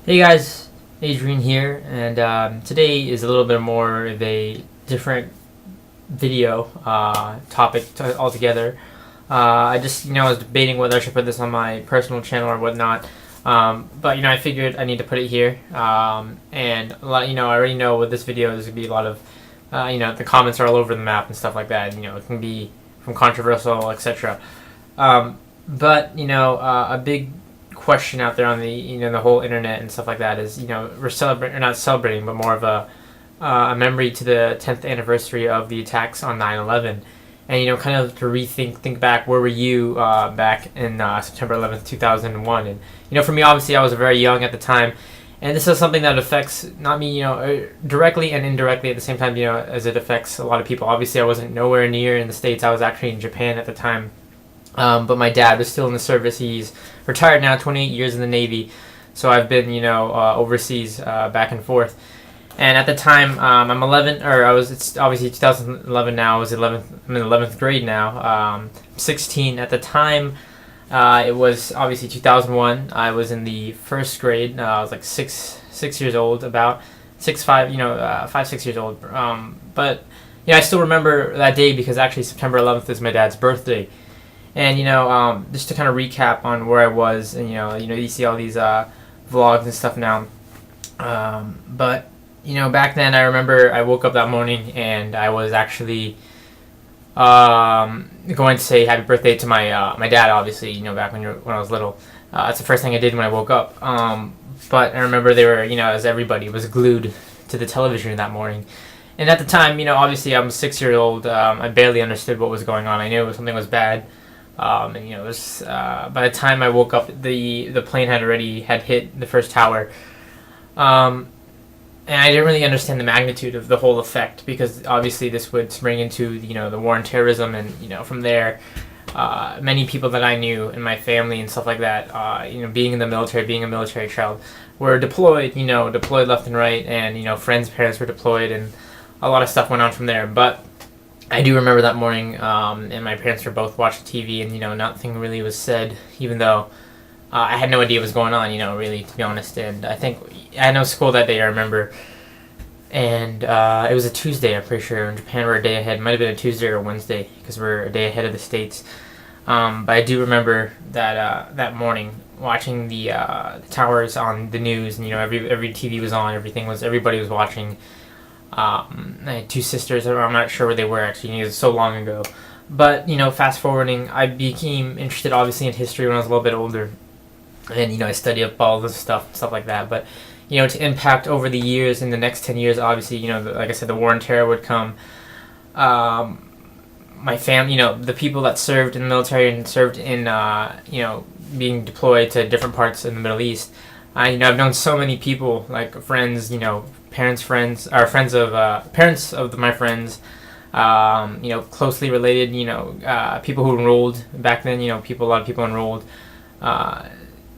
Hey guys, Adrian here, and today is a little bit more of a different video topic altogether. I just, was debating whether I should put this on my personal channel or whatnot, but I figured I need to put it here. And a lot, I already know with this video there's gonna be a lot of, the comments are all over the map and stuff like that. It can be from controversial, etc. But a big question out there on the whole internet and stuff like that is we're celebrating, or not celebrating, but more of a memory to the 10th anniversary of the attacks on 9/11, and kind of to think back, where were you back in September 11th 2001. And for me, obviously I was very young at the time, and this is something that affects not me directly and indirectly at the same time, as it affects a lot of people. Obviously I wasn't nowhere near in the States. I was actually in Japan at the time. But my dad was still in the service. He's retired now, 28 years in the Navy. So I've been, overseas, back and forth. And at the time, I'm 11, it's obviously 2011 now. I'm in 11th grade now. 16 at the time. It was obviously 2001. I was in the first grade. I was like six years old, about 6 years old. But I still remember that day because actually September 11th is my dad's birthday. And just to kind of recap on where I was, and you see all these vlogs and stuff now. But back then I remember I woke up that morning and I was actually going to say happy birthday to my dad. Obviously, back when I was little, that's the first thing I did when I woke up. But I remember they were, as everybody was glued to the television that morning. And at the time, obviously I'm 6 years old. I barely understood what was going on. I knew something was bad. And it was, by the time I woke up, the plane had already hit the first tower, and I didn't really understand the magnitude of the whole effect, because obviously this would spring into the war on terrorism, and from there, many people that I knew in my family and stuff like that, being in the military, being a military child, were deployed, deployed left and right, and friends' parents were deployed, and a lot of stuff went on from there. But I do remember that morning, and my parents were both watching TV, and nothing really was said, even though I had no idea what was going on, really, to be honest. And I think I had no school that day, I remember, and it was a Tuesday, I'm pretty sure. In Japan, we're a day ahead. It might have been a Tuesday or a Wednesday, because we're a day ahead of the States. But I do remember that that morning, watching the towers on the news, and every TV was on, everybody was watching. I had two sisters. I'm not sure where they were actually. It was so long ago. But fast forwarding, I became interested, obviously, in history when I was a little bit older, and I studied up all this stuff like that. But to impact over the years, in the next 10 years, obviously, like I said, the war on terror would come. My family, the people that served in the military and served in, being deployed to different parts in the Middle East. I've known so many people, like friends, friends of parents of my friends, closely related, people who enrolled back then, a lot of people enrolled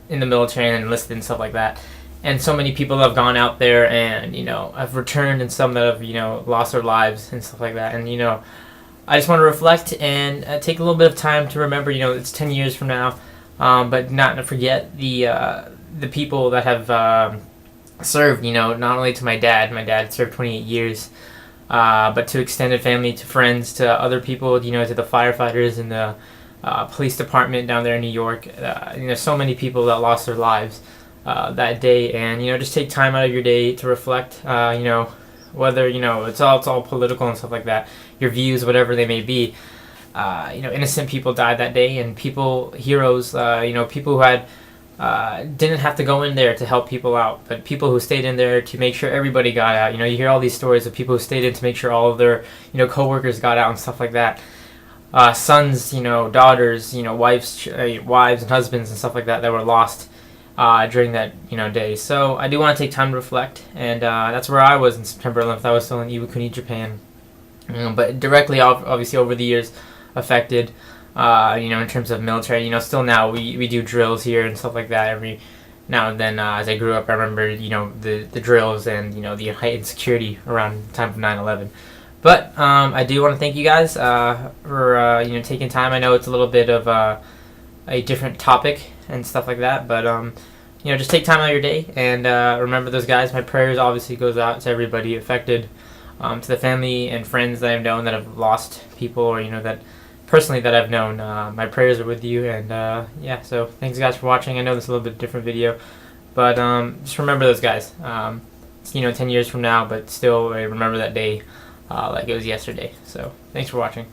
in the military and enlisted and stuff like that. And so many people have gone out there and, have returned, and some that have, lost their lives and stuff like that. And, I just want to reflect and take a little bit of time to remember, it's 10 years from now, but not to forget the people that have served, not only to my dad served 28 years, but to extended family, to friends, to other people, to the firefighters and the police department down there in New York. So many people that lost their lives that day. And just take time out of your day to reflect, whether it's all political and stuff like that, your views, whatever they may be. Innocent people died that day, and heroes, people who had didn't have to go in there to help people out, but people who stayed in there to make sure everybody got out. You hear all these stories of people who stayed in to make sure all of their coworkers got out and stuff like that. Sons, daughters, wives and husbands and stuff like that were lost during that day. So I do want to take time to reflect, and that's where I was in September 11th. I was still in Iwakuni, Japan, but directly, obviously, over the years, affected. In terms of military, still now we do drills here and stuff like that every now and then. As I grew up, I remember, the drills and, the heightened security around the time of 9/11. But I do want to thank you guys for, taking time. I know it's a little bit of a different topic and stuff like that, but, just take time out of your day and remember those guys. My prayers obviously goes out to everybody affected, to the family and friends that I've known that have lost people, or that personally that I've known. My prayers are with you, and yeah. So thanks guys for watching. I know this is a little bit different video, but just remember those guys. It's, 10 years from now, but still remember that day like it was yesterday. So thanks for watching.